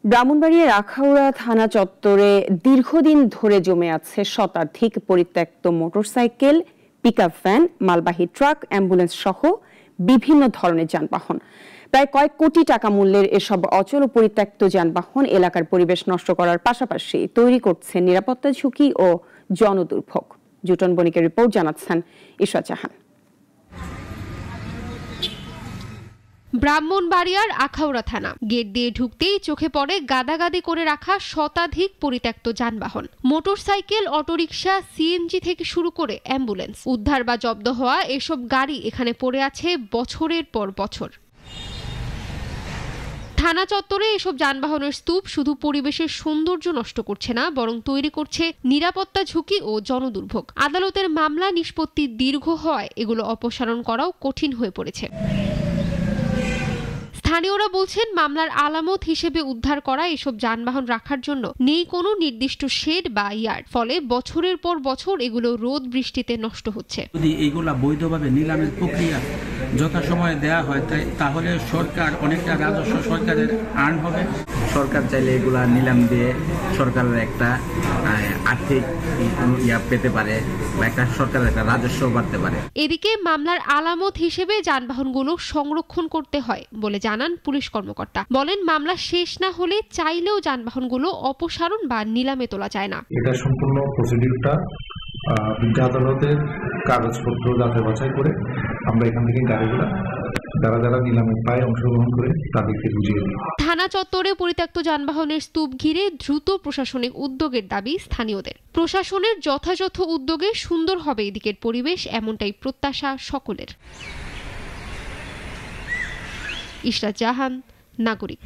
ব্রাহ্মণবাড়িয়ার আখাউড়া থানা চত্বরে দীর্ঘদিন ধরে জমে আছে শতাধিক পরিত্যক্ত মোটরসাইকেল, পিকআপ ভ্যান, মালবাহী ট্রাক, অ্যাম্বুলেন্স সহ বিভিন্ন ধরনের যানবাহন। প্রায় কয়েক কোটি টাকা মূল্যের এসব অচল ও পরিত্যক্ত যানবাহন এলাকার পরিবেশ নষ্ট করার পাশাপাশি তৈরি করছে নিরাপত্তা ঝুঁকি ও জনদুর্ভোগ। জুটন বণিকের রিপোর্ট, জানাচ্ছেন ইশরাত জাহান। ব্রাহ্মণবাড়িয়ার আখাউড়া থানা গেট দিয়ে ঢুকতেই চোখে পড়ে গাদাগাদি করে রাখা শতাধিক পরিত্যক্ত যানবাহন। মোটরসাইকেল, অটোরিকশা, সিএনজি থেকে শুরু করে অ্যাম্বুলেন্স, উদ্ধার বা জব্দ হওয়া এসব গাড়ি এখানে পড়ে আছে বছরের পর বছর। থানা চত্বরে এসব যানবাহনের স্তূপ শুধু পরিবেশের সৌন্দর্য নষ্ট করছে না, বরং তৈরি করছে নিরাপত্তা ঝুঁকি ও জনদুর্ভোগ। আদালতের মামলা নিষ্পত্তি দীর্ঘ হওয়ায় এগুলো অপসারণ করাও কঠিন হয়ে পড়েছে। স্থানীয়রা বলছেন, মামলার আলামত হিসেবে উদ্ধার করা এসব যানবাহন রাখার জন্য নেই কোনো নির্দিষ্ট শেড বা ইয়ার্ড, ফলে বছরের পর বছর এগুলো রোদ বৃষ্টিতে নষ্ট হচ্ছে। যদি এইগুলা বৈধভাবে নিলামের প্রক্রিয়া যথাসময়ে দেওয়া হয় তাহলে সরকার অনেকটা রাজস্ব সরকারের আর্ন হবে। সরকার চাইলে এগুলা নিলাম দিয়ে সরকারের একটা আর্থিক পেতে পারে বা একটা সরকারের একটা রাজস্ব বাড়তে পারে। এদিকে মামলার আলামত হিসেবে যানবাহনগুলো সংরক্ষণ করতে হয় বলে জানান পুলিশ কর্মকর্তা। বলেন, মামলা শেষ না হলে চাইলেও যানবাহনগুলো অপসারণ বা নিলামে তোলা যায় না। এটা সম্পূর্ণ প্রসিডিউরটা বিজ্ঞা আদালতের কাগজপত্র যাচাই বাছাই করে আমরা এখান থেকে গাড়িগুলো যারা নিলামে পায় অংশগ্রহণ করে তাদেরকে বুঝিয়ে দিই। থানা চত্বরে পরিত্যক্ত যানবাহনের স্তূপ ঘিরে দ্রুত প্রশাসনিক উদ্যোগের দাবি স্থানীয়দের। প্রশাসনের যথাযথ উদ্যোগে সুন্দর হবে এদিকের পরিবেশ, এমনটাই প্রত্যাশা সকলের। ইশরাত জাহান, নাগরিক।